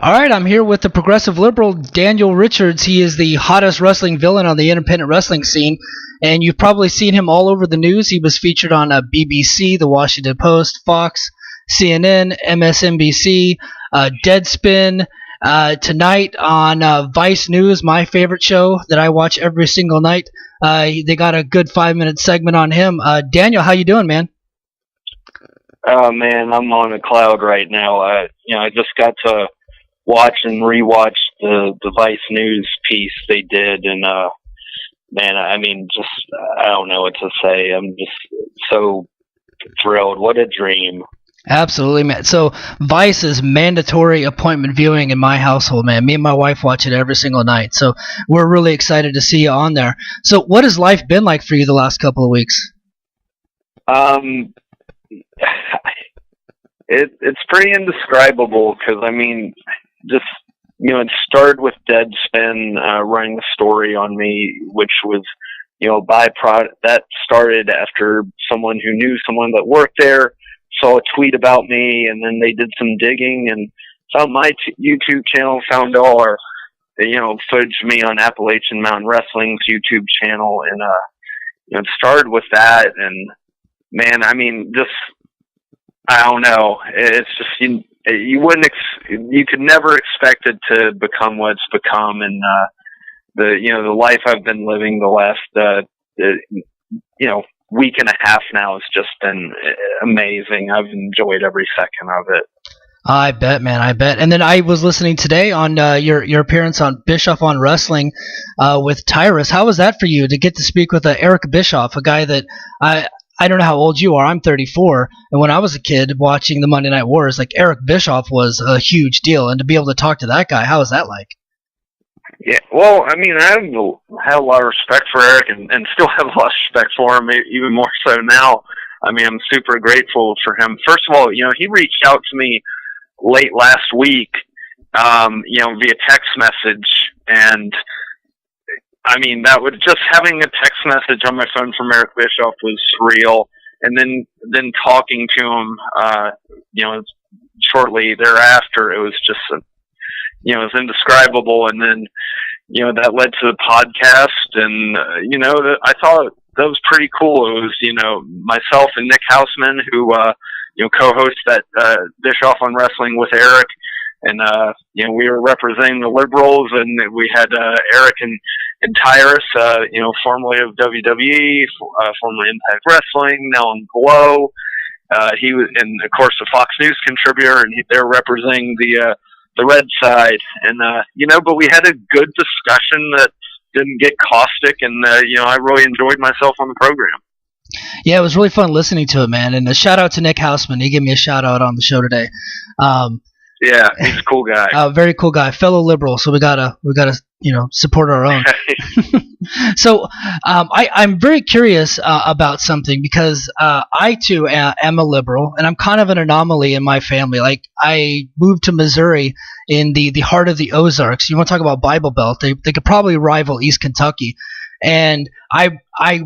All right, I'm here with the progressive liberal Daniel Richards. He is the hottest wrestling villain on the independent wrestling scene, and you've probably seen him all over the news. He was featured on BBC, The Washington Post, Fox, CNN, MSNBC, Deadspin. Tonight on Vice News, my favorite show that I watch every single night. They got a good 5-minute segment on him. Daniel, how you doing, man? Oh man, I'm on a cloud right now. I just got to watch and rewatch the Vice News piece they did, and man, I mean, just I don't know what to say. I'm just so thrilled. What a dream! Absolutely, man. So Vice is mandatory appointment viewing in my household, man. Me and my wife watch it every single night. So we're really excited to see you on there. So what has life been like for you the last couple of weeks? It's pretty indescribable because I mean, just it started with Deadspin running the story on me, which was byproduct that started after someone who knew someone that worked there saw a tweet about me, and then they did some digging and found my YouTube channel, found all our footage of me on Appalachian Mountain Wrestling's YouTube channel, and it started with that, and man, I mean, just I don't know. It's just you could never expect it to become what it's become, and the life I've been living the last week and a half now has just been amazing. I've enjoyed every second of it. I bet, man. I bet. And then I was listening today on your appearance on Bischoff on Wrestling with Tyrus. How was that for you to get to speak with Eric Bischoff, a guy that I don't know how old you are. I'm 34, and when I was a kid watching the Monday Night Wars, like Eric Bischoff was a huge deal, and to be able to talk to that guy, how was that like? Yeah, well, I mean, I have a lot of respect for Eric, and still have a lot of respect for him, even more so now. I mean, I'm super grateful for him. First of all, he reached out to me late last week, via text message, and I mean, that would just having a text message on my phone from Eric Bischoff was surreal, and then talking to him, shortly thereafter, it was just it was indescribable, and then that led to the podcast, and I thought that was pretty cool. It was myself and Nick Hausman who co-host that Bischoff on Wrestling with Eric. And, we were representing the liberals, and we had, Eric and Tyrus, formerly of WWE, formerly Impact Wrestling, now on Glow. He was, and of course, a Fox News contributor, and they're representing the red side. And, but we had a good discussion that didn't get caustic, and, I really enjoyed myself on the program. Yeah, it was really fun listening to it, man. And a shout out to Nick Hausman. He gave me a shout out on the show today. Yeah, he's a cool guy. Very cool guy, fellow liberal. So we gotta support our own. So I'm very curious about something because I too am a liberal, and I'm kind of an anomaly in my family. Like I moved to Missouri in the heart of the Ozarks. You want to talk about Bible Belt? They could probably rival East Kentucky. And I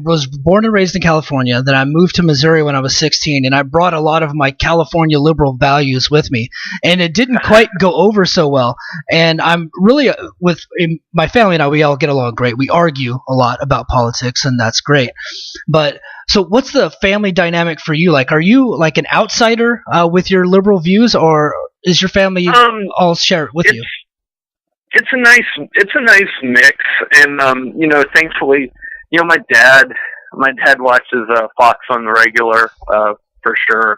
was born and raised in California. Then I moved to Missouri when I was 16, and I brought a lot of my California liberal values with me. And it didn't quite go over so well. And I'm really with my family and I, we all get along great. We argue a lot about politics, and that's great. But so, what's the family dynamic for you? Like, are you like an outsider with your liberal views, or is your family all share it with you? It's a nice mix, and thankfully, my dad watches Fox on the regular, for sure.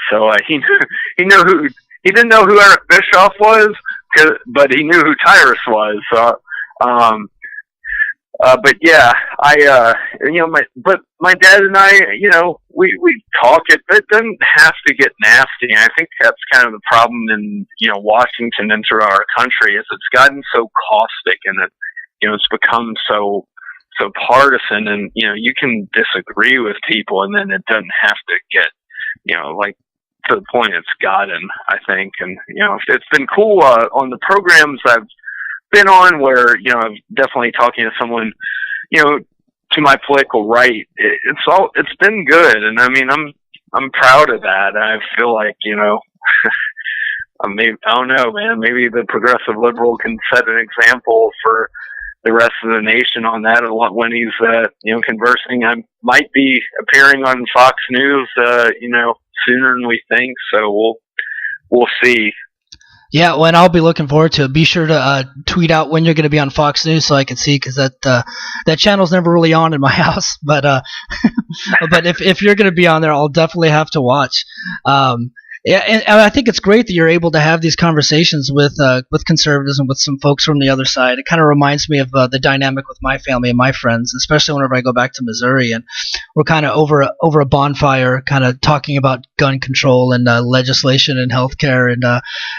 So he didn't know who Eric Bischoff was, but he knew who Tyrus was. So, but yeah, my dad and I, we talk. It doesn't have to get nasty. I think that's kind of the problem in, Washington and throughout our country is it's gotten so caustic, and it's become so partisan, and, you can disagree with people, and then it doesn't have to get, like to the point it's gotten, I think. And, it's been cool, on the programs I've been on where, I'm definitely talking to someone, to my political right. It's been good. And I mean, I'm proud of that. I feel like, maybe, I don't know, man. Maybe the progressive liberal can set an example for the rest of the nation on that a lot when he's, conversing. I might be appearing on Fox News, sooner than we think. So we'll see. Yeah, well, and I'll be looking forward to it. Be sure to tweet out when you're going to be on Fox News so I can see, because that channel's never really on in my house. But but if you're going to be on there, I'll definitely have to watch. Yeah, and I think it's great that you're able to have these conversations with conservatives and with some folks from the other side. It kind of reminds me of the dynamic with my family and my friends, especially whenever I go back to Missouri, and we're kind of over a bonfire, kind of talking about gun control and legislation and healthcare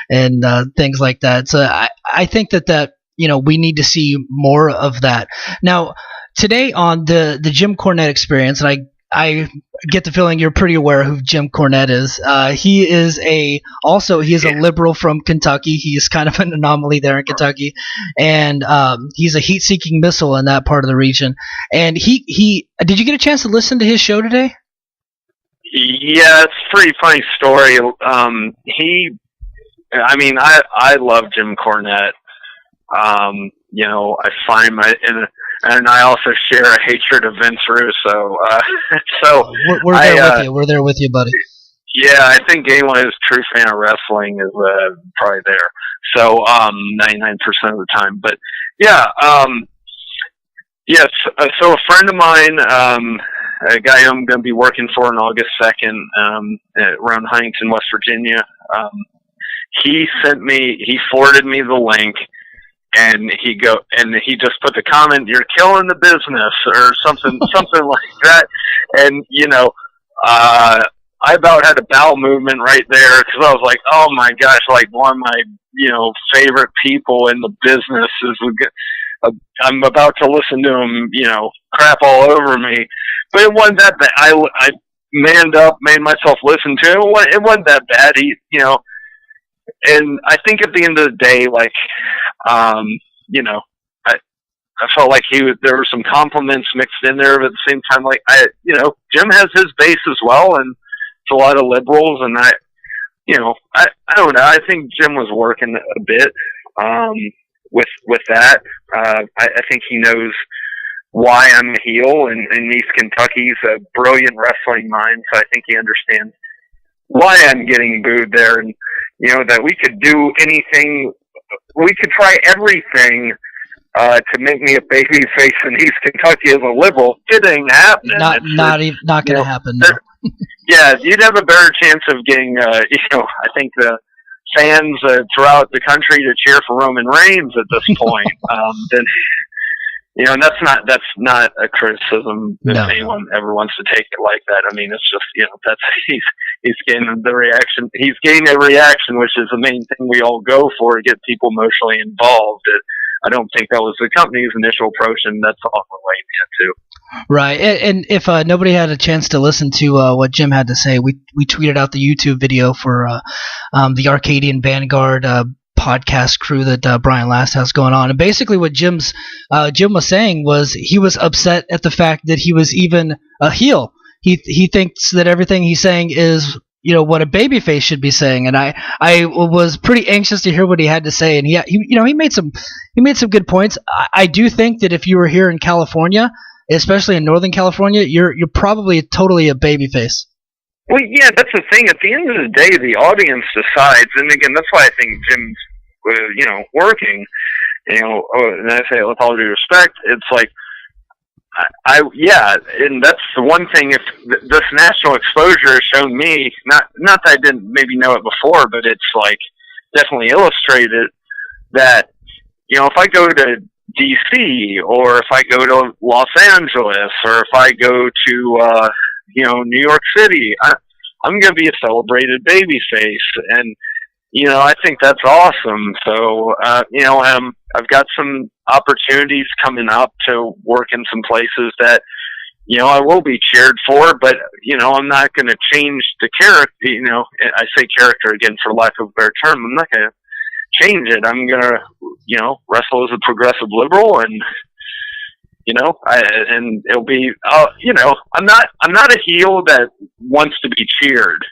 and things like that. So I think that we need to see more of that. Now, today on the Jim Cornette Experience, and I get the feeling you're pretty aware who Jim Cornette is. He is a liberal from Kentucky. He is kind of an anomaly there in Kentucky, and he's a heat-seeking missile in that part of the region. And he did you get a chance to listen to his show today? Yeah, it's a pretty funny story. I love Jim Cornette. I find and I also share a hatred of Vince Russo. So we're there with you. We're there with you, buddy. Yeah, I think anyone who's a true fan of wrestling is probably there. So 99% of the time. But yeah, yes. So a friend of mine, a guy I'm going to be working for on August 2nd, around Huntington, West Virginia. He forwarded me the link. And he just put the comment, "You're killing the business," or something like that. And I about had a bowel movement right there, because I was like, "Oh my gosh!" Like, one of my favorite people in the business is. I'm about to listen to him, crap all over me. But it wasn't that bad. I manned up, made myself listen to it. It wasn't that bad. And I think at the end of the day, like, I felt like there were some compliments mixed in there, but at the same time, like, Jim has his base as well, and it's a lot of liberals, and I don't know. I think Jim was working a bit, with that. I think he knows why I'm a heel, and East Kentucky's a brilliant wrestling mind, so I think he understands why I'm getting booed there, and that we could do anything, we could try everything to make me a baby face in East Kentucky as a liberal. It ain't happening. Not going to happen. No. Yeah, you'd have a better chance of getting, I think the fans throughout the country to cheer for Roman Reigns at this point. Than and that's not a criticism if anyone ever wants to take it like that. I mean, it's just, that's, he's getting the reaction. He's getting a reaction, which is the main thing we all go for, to get people emotionally involved. I don't think that was the company's initial approach, and that's all we're waiting into. Right. And if nobody had a chance to listen to what Jim had to say, we tweeted out the YouTube video for the Arcadian Vanguard podcast crew that Brian Last has going on. And basically what Jim was saying was he was upset at the fact that he was even a heel. He thinks that everything he's saying is what a babyface should be saying, and I was pretty anxious to hear what he had to say, and he made some good points. I do think that if you were here in California, especially in Northern California, you're probably totally a babyface. Well, yeah, that's the thing. At the end of the day, the audience decides, and again, that's why I think Jim's working. And I say it with all due respect, it's like, and that's the one thing. If this national exposure has shown me, not that I didn't maybe know it before, but it's like definitely illustrated that if I go to DC, or if I go to Los Angeles, or if I go to New York City, I'm going to be a celebrated babyface, and I think that's awesome. So I've got some opportunities coming up to work in some places that I will be cheered for, but I'm not going to change the character. I say character again for lack of a better term. I'm not going to change it. I'm going to wrestle as a progressive liberal, and and it'll be I'm not a heel that wants to be cheered.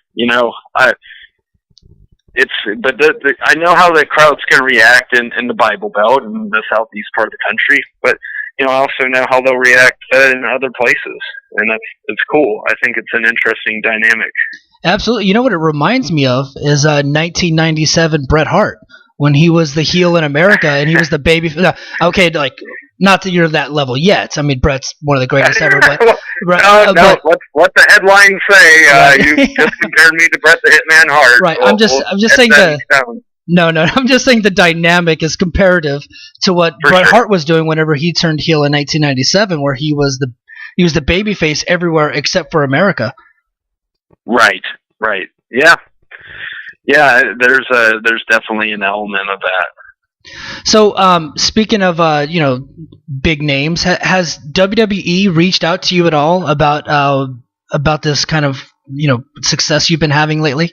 I know how the crowd's going to react in the Bible Belt and the southeast part of the country, but I also know how they'll react in other places, and it's cool. I think it's an interesting dynamic. Absolutely. You know what it reminds me of is 1997 Bret Hart, when he was the heel in America and he was the baby. Okay, like, not that you're that level yet. I mean, Bret's one of the greatest ever. But let the headline say you just compared me to Bret the Hitman Hart. Right. I'm just saying I'm just saying the dynamic is comparative to what Bret Hart was doing whenever he turned heel in 1997, where he was the baby face everywhere except for America. Right. Yeah. There's definitely an element of that. So, speaking of big names, has WWE reached out to you at all about this kind of success you've been having lately?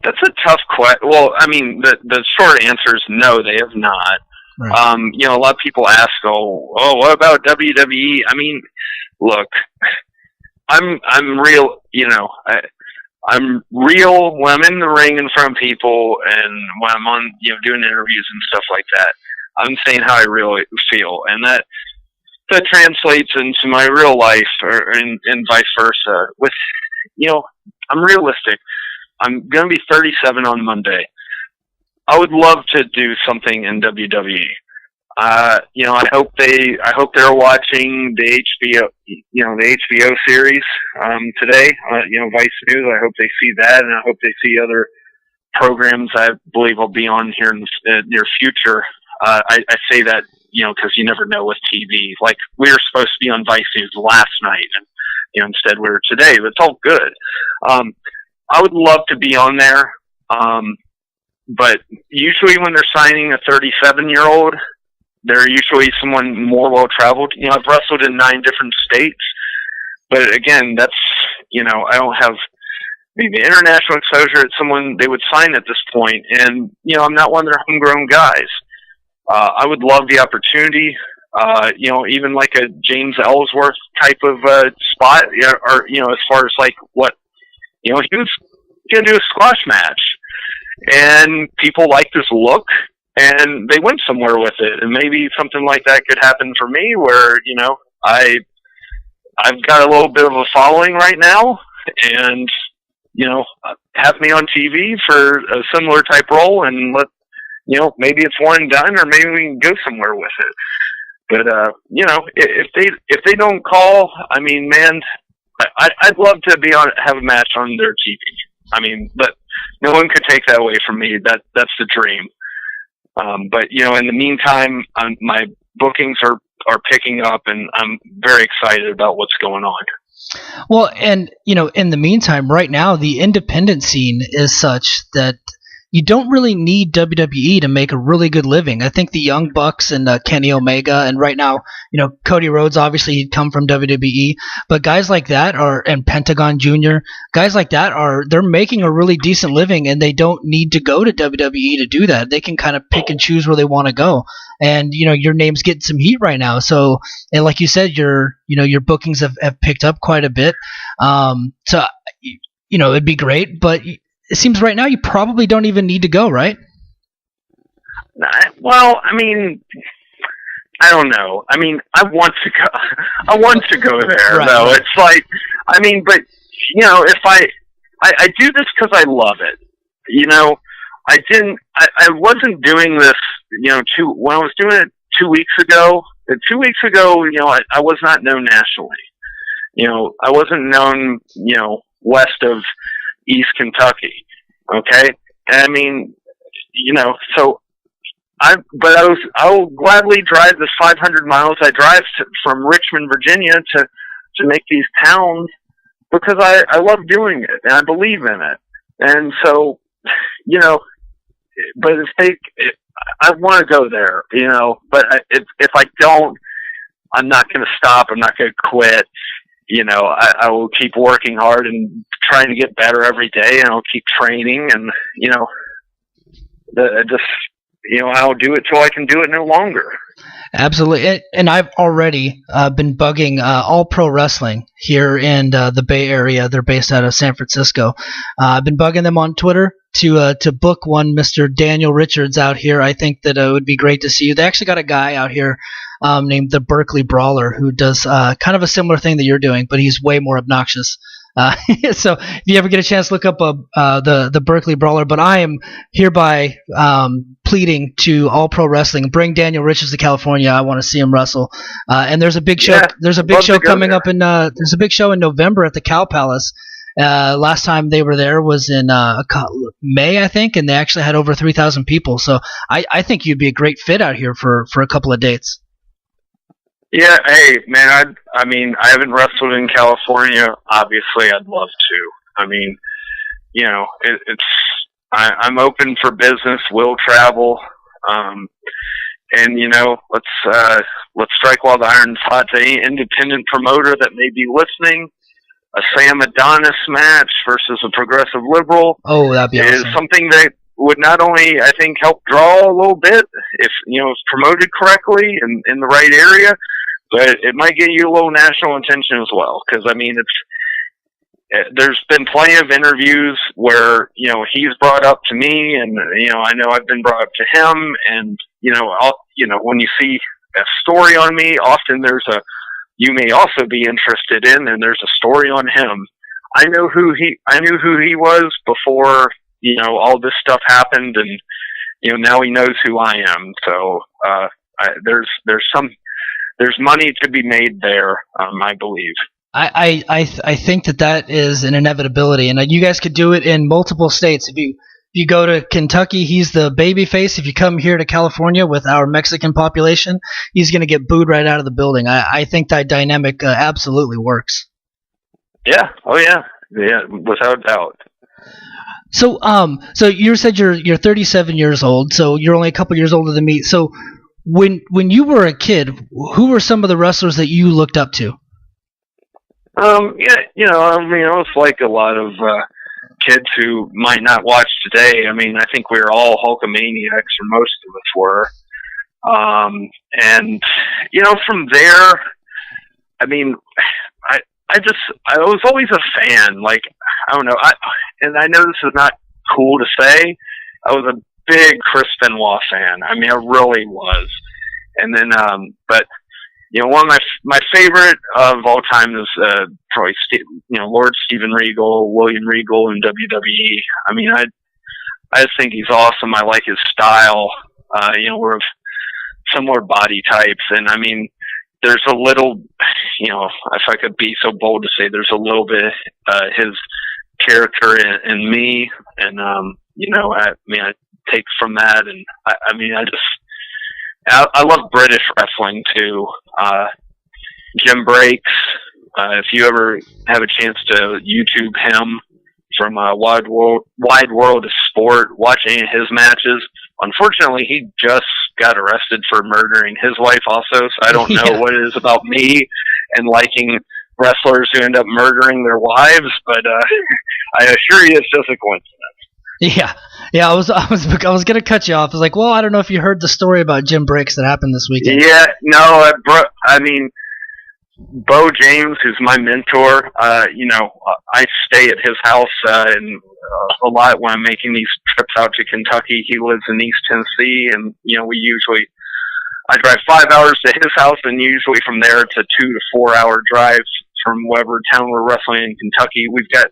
That's a tough question. Well, I mean, the short answer is no, they have not. Right. A lot of people ask, what about WWE? I mean, look, I'm real. I'm real when I'm in the ring in front of people, and when I'm on, doing interviews and stuff like that. I'm saying how I really feel, and that translates into my real life, and vice versa. With, I'm realistic. I'm going to be 37 on Monday. I would love to do something in WWE. I hope they're watching the HBO series today. Vice News. I hope they see that, and I hope they see other programs I believe I'll be on here in the near future. I say that because you never know with TV. Like, we were supposed to be on Vice News last night, and instead we were today. But it's all good. I would love to be on there, but usually when they're signing a 37-year-old. They're usually someone more well-traveled. I've wrestled in 9 different states, but again, that's, I don't have the international exposure that someone they would sign at this point, and, I'm not one of their homegrown guys. I would love the opportunity, even like a James Ellsworth type of spot, or, as far as like what, he was going to do a squash match, and people liked his look. And they went somewhere with it, and maybe something like that could happen for me, where I've got a little bit of a following right now, and have me on TV for a similar type role, and maybe it's one and done, or maybe we can go somewhere with it. But if they don't call, I mean, man, I'd love to have a match on their TV. I mean, but no one could take that away from me. That's the dream. But in the meantime, my bookings are picking up, and I'm very excited about what's going on. Well, and in the meantime, right now, the independent scene is such that you don't really need WWE to make a really good living. I think the Young Bucks and Kenny Omega, and right now, Cody Rhodes, obviously he'd come from WWE, but guys like that and Pentagon Jr., guys like that they're making a really decent living, and they don't need to go to WWE to do that. They can kind of pick and choose where they want to go. And, your name's getting some heat right now. So, and like you said, your bookings have picked up quite a bit. So, it'd be great, but it seems right now you probably don't even need to go, right? Well, I mean, I don't know. I mean, I want to go. I want to go there, right, though. Right. It's like, I mean, but if I do this because I love it. I wasn't doing this. When I was doing it 2 weeks ago. 2 weeks ago, I was not known nationally. I wasn't known, west of East Kentucky. Okay. And I mean, so I'll gladly drive the 500 miles I drive from Richmond, Virginia to make these towns, because I love doing it and I believe in it. And so, but I want to go there, but if I don't, I'm not going to stop. I'm not going to quit. I will keep working hard and trying to get better every day, and I'll keep training, and I'll do it till I can do it no longer. Absolutely, and I've already been bugging All Pro Wrestling here in the Bay Area. They're based out of San Francisco. I've been bugging them on Twitter to book one Mr. Daniel Richards out here. I think that it would be great to see you. They actually got a guy out here named the Berkeley Brawler who does kind of a similar thing that you're doing, but he's way more obnoxious. So if you ever get a chance, look up the Berkeley Brawler. But I am hereby pleading to All Pro Wrestling, bring Daniel Richards to California. I want to see him wrestle. And there's a big show. There's a big show coming up in. There's a big show in November at the Cow Palace. Last time they were there was in May, I think, and they actually had over 3,000 people. So I think you'd be a great fit out here for a couple of dates. Yeah, hey, man, I mean, I haven't wrestled in California. Obviously, I'd love to. I mean, I'm open for business, will travel, and, let's strike while the iron's hot to any independent promoter that may be listening. A Sam Adonis match versus a Progressive Liberal that'd be awesome. Is something that would not only, I think, help draw a little bit if, it's promoted correctly and in the right area, but it might get you a little national attention as well. Because, I mean, there's been plenty of interviews where, he's brought up to me and, I know I've been brought up to him. And, when you see a story on me, often you may also be interested in, and there's a story on him. I knew who he was before, all this stuff happened, and, now he knows who I am. So, there's money to be made there, I believe. I think that is an inevitability, and you guys could do it in multiple states. If you go to Kentucky, he's the baby face. If you come here to California with our Mexican population, he's going to get booed right out of the building. I think that dynamic absolutely works. Yeah. Oh yeah. Yeah. Without doubt. So you said you're 37 years old, so you're only a couple years older than me. So when you were a kid, who were some of the wrestlers that you looked up to? I was like a lot of kids who might not watch today. I mean, I think we were all Hulkamaniacs, or most of us were. And from there, I mean, I was always a fan. Like, I don't know, and I know this is not cool to say, I was a big Chris Benoit fan. I mean, I really was. And then, but one of my favorite of all time is probably Lord Steven Regal, William Regal in WWE. I mean, I just think he's awesome. I like his style. We're of similar body types, and I mean, there's a little, if I could be so bold to say, there's a little bit his character in me, and I take from that, and I love British wrestling too. Jim Breaks, if you ever have a chance to YouTube him from Wide World of Sport, watch any of his matches. Unfortunately, he just got arrested for murdering his wife also, so I don't know what it is about me and liking wrestlers who end up murdering their wives, but I assure you it's just a coincidence. Yeah. I was gonna cut you off. I was like, well, I don't know if you heard the story about Jim Breaks that happened this weekend. Yeah, no, I mean, Bo James, who's my mentor, I stay at his house a lot when I'm making these trips out to Kentucky. He lives in East Tennessee, and I drive 5 hours to his house, and usually from there it's a 2 to 4 hour drive from whatever town we're wrestling in Kentucky. We've got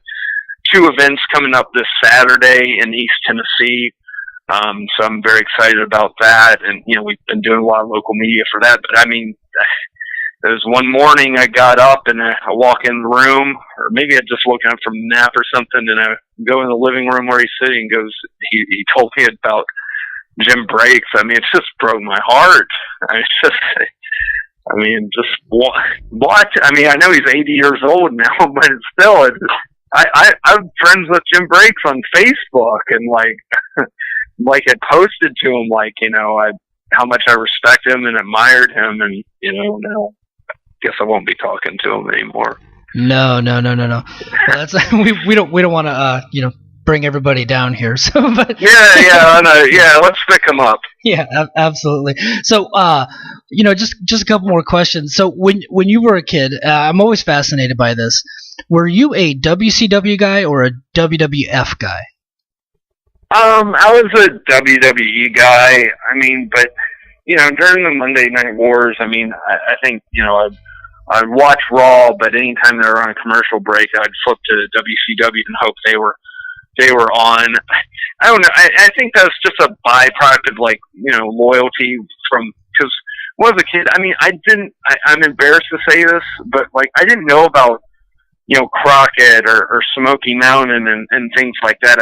2 events coming up this Saturday in East Tennessee. So I'm very excited about that. And, we've been doing a lot of local media for that. But I mean, there was one morning I got up and I walk in the room, or maybe I just woken up from a nap or something, and I go in the living room where he's sitting, he told me about Jim Breaks. I mean, it just broke my heart. Just what? I mean, I know he's 80 years old now, but it's still, I'm friends with Jim Breaks on Facebook, and like I posted to him, how much I respect him and admired him, and now I guess I won't be talking to him anymore. No. Well, that's we don't want to bring everybody down here. So, but Yeah, I know. Yeah, let's pick them up. yeah, absolutely. So, just a couple more questions. So, when you were a kid, I'm always fascinated by this. Were you a WCW guy or a WWF guy? I was a WWE guy. I mean, but during the Monday Night Wars, I mean, I think I'd watch Raw, but anytime they were on a commercial break, I'd flip to WCW and hope they were on. I don't know. I think that's just a byproduct of loyalty from, because when I was a kid, I mean, I'm embarrassed to say this, but I didn't know about Crockett or Smoky Mountain and things like that.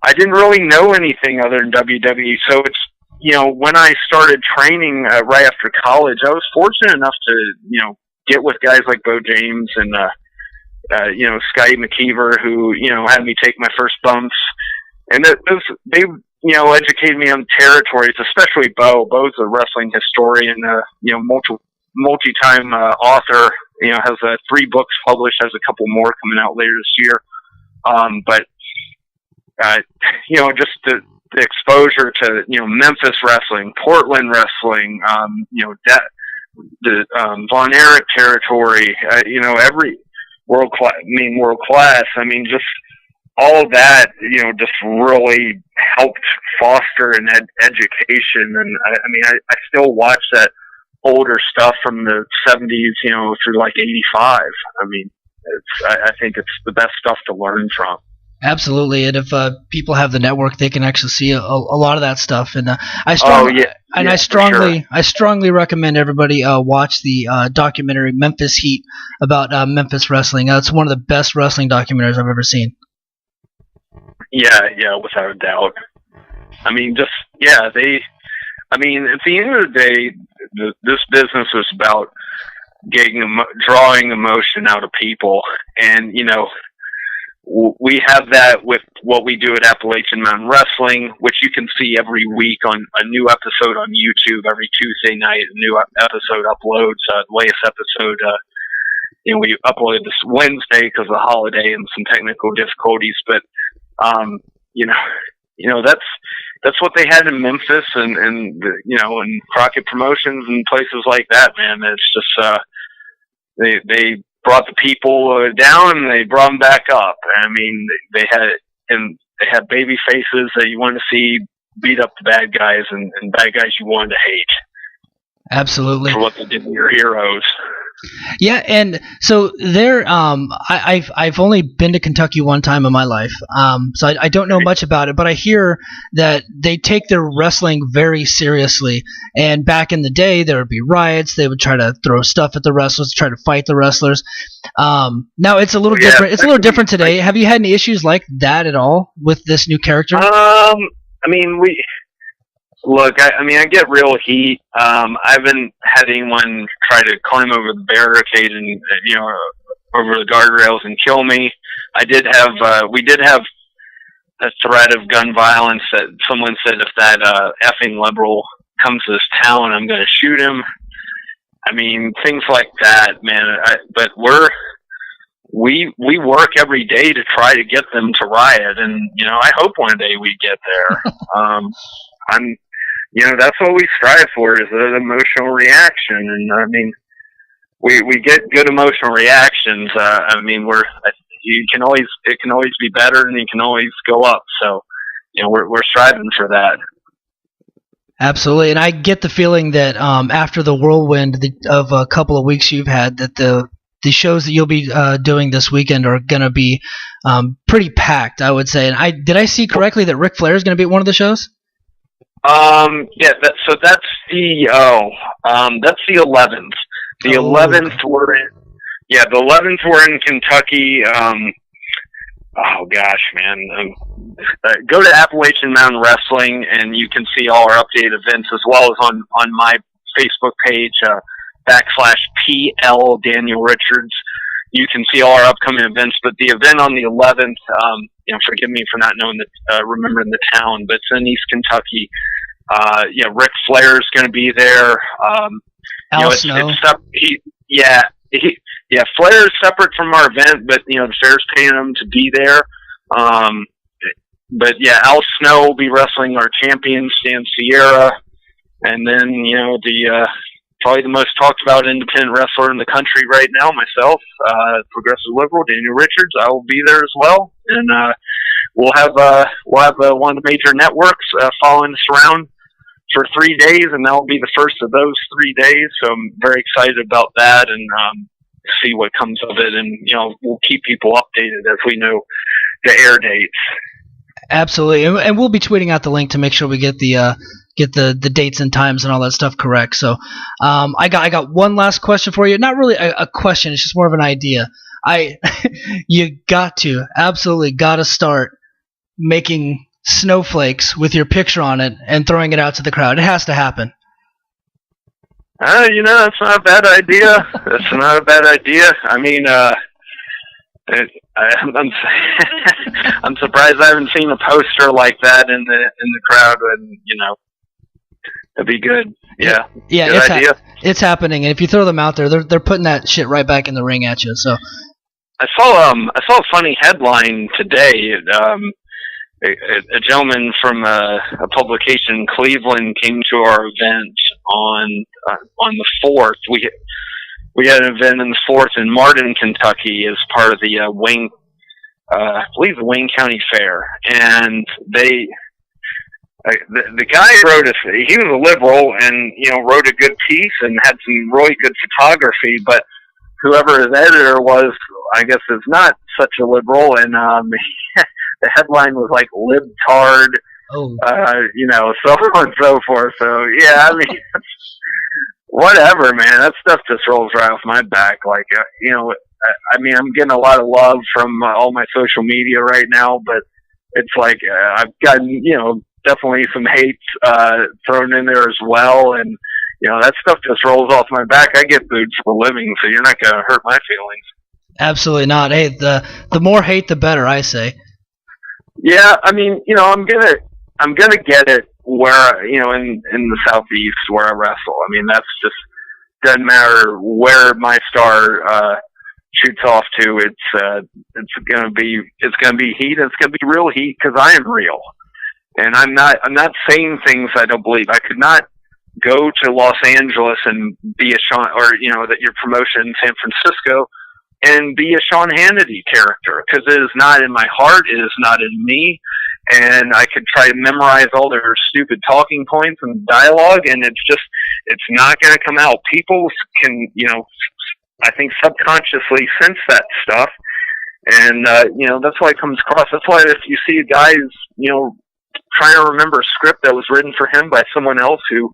I didn't really know anything other than WWE. So it's when I started training right after college, I was fortunate enough to get with guys like Bo James and Scotty McKeever, who had me take my first bumps, and they educated me on territories, especially Bo. Bo's a wrestling historian, multi-time author. Has 3 books published, has a couple more coming out later this year. But just the exposure to Memphis wrestling, Portland wrestling, the Von Erich territory, every world class. I mean, just all of that, just really helped foster an education. And I still watch that older stuff from the 70s, through 85. I mean, I think it's the best stuff to learn from. Absolutely, and if people have the network, they can actually see a lot of that stuff. And I strongly recommend everybody watch the documentary Memphis Heat about Memphis wrestling. It's one of the best wrestling documentaries I've ever seen. Yeah, without a doubt. I mean, at the end of the day, this business is about drawing emotion out of people, and we have that with what we do at Appalachian Mountain Wrestling, which you can see every week on a new episode on YouTube. Every Tuesday night, a new episode uploads. The latest episode, we uploaded this Wednesday because of the holiday and some technical difficulties. But, that's what they had in Memphis and and Crockett Promotions and places like that, man. It's just, they brought the people down and they brought them back up. I mean, they had baby faces that you wanted to see beat up the bad guys and bad guys you wanted to hate. Absolutely. For what they did to your heroes. Yeah, and so there, I've only been to Kentucky one time in my life, so I don't know much about it, but I hear that they take their wrestling very seriously, and back in the day, there would be riots, they would try to throw stuff at the wrestlers, try to fight the wrestlers. Now it's a little different. It's a little different today. Have you had any issues like that at all with this new character? I get real heat. I haven't had anyone try to climb over the barricade and, over the guardrails and kill me. We did have a threat of gun violence that someone said, if that effing liberal comes to this town, I'm going to shoot him. I mean, things like that, man. But we work every day to try to get them to riot, and I hope one day we get there. That's what we strive for, is an emotional reaction. And I mean, we get good emotional reactions. It can always be better, and you can always go up. So, we're striving for that. Absolutely, and I get the feeling that after the whirlwind of a couple of weeks you've had, that the shows that you'll be doing this weekend are going to be pretty packed, I would say. And did I see correctly that Ric Flair is going to be at one of the shows? That's the 11th. The 11th the 11th we're in Kentucky. Oh gosh, man. Go to Appalachian Mountain Wrestling and you can see all our updated events, as well as on my Facebook page, /PL Daniel Richards. You can see all our upcoming events, but the event on the 11th, forgive me for not remembering the town, but it's in East Kentucky. Ric Flair is going to be there. Flair is separate from our event, but the fair's paying him to be there. But yeah, Al Snow will be wrestling our champion Stan Sierra, and then the probably the most talked about independent wrestler in the country right now, myself, Progressive Liberal Daniel Richards. I will be there as well, and we'll have one of the major networks following us around for 3 days, and that will be the first of those 3 days. So I'm very excited about that, and see what comes of it, and we'll keep people updated as we know the air dates. Absolutely, and we'll be tweeting out the link to make sure we get the dates and times and all that stuff correct. So I got one last question for you. Not really a question, it's just more of an idea. You absolutely got to start making snowflakes with your picture on it and throwing it out to the crowd. It has to happen. That's not a bad idea. That's not a bad idea. I mean, I'm surprised I haven't seen a poster like that in the crowd, and it'd be good. Yeah, good idea. It's happening, and if you throw them out there, they're putting that shit right back in the ring at you. So I saw a funny headline today. A gentleman from a publication in Cleveland came to our event on the 4th. We had an event in the 4th in Martin, Kentucky, as part of the Wayne, I believe the Wayne County Fair, and the guy he was a liberal and wrote a good piece and had some really good photography, but whoever his editor was, I guess, is not such a liberal, and the headline was like libtard, so on and so forth. So yeah, I mean, whatever, man. That stuff just rolls right off my back. Like, I mean, I'm getting a lot of love from all my social media right now, but it's like I've gotten, definitely some hate thrown in there as well, and that stuff just rolls off my back. I get booed for a living, so you're not gonna hurt my feelings. Absolutely not. Hey, the more hate, the better, I say. Yeah, I mean, I'm gonna get it where in the Southeast where I wrestle. I mean, that's just doesn't matter where my star shoots off to. It's gonna be heat. It's gonna be real heat because I am real, and I'm not saying things I don't believe. I could not go to Los Angeles and be a Sean, or that your promotion in San Francisco, and be a Sean Hannity character, because it is not in my heart, it is not in me, and I could try to memorize all their stupid talking points and dialogue, and it's not going to come out. People can, I think subconsciously sense that stuff, and, that's why it comes across. That's why if you see guys, trying to remember a script that was written for him by someone else who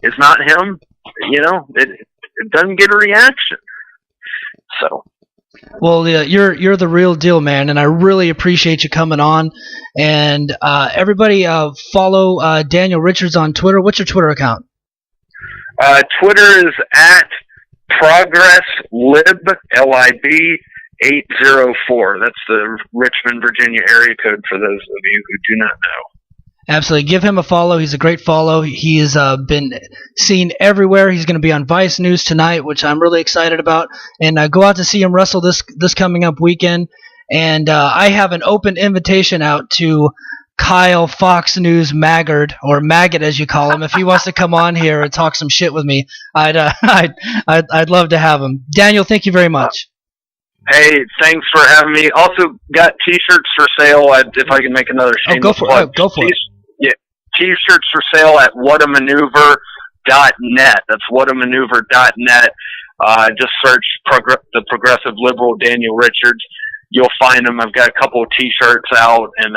is not him, it doesn't get a reaction. So, well, you're the real deal, man, and I really appreciate you coming on. And everybody, follow Daniel Richards on Twitter. What's your Twitter account? Twitter is at ProgressLib, LIB 804. That's the Richmond, Virginia area code for those of you who do not know. Absolutely. Give him a follow. He's a great follow. He has been seen everywhere. He's going to be on Vice News tonight, which I'm really excited about. And go out to see him wrestle this coming up weekend. And I have an open invitation out to Kyle Fox News Maggard, or Maggot as you call him. If he wants to come on here and talk some shit with me, I'd love to have him. Daniel, thank you very much. Hey, thanks for having me. Also got T-shirts for sale. If I can make another shameless go for plug. Go for it. Yeah, T-shirts for sale at whatamaneuver.net. That's whatamaneuver.net. Just search the Progressive Liberal Daniel Richards. You'll find them. I've got a couple of T-shirts out, and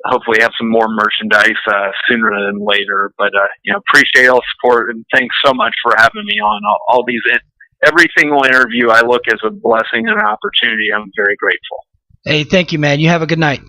hopefully have some more merchandise sooner than later. But appreciate all the support, and thanks so much for having me on all these. Every single interview I look as a blessing and an opportunity. I'm very grateful. Hey, thank you, man. You have a good night.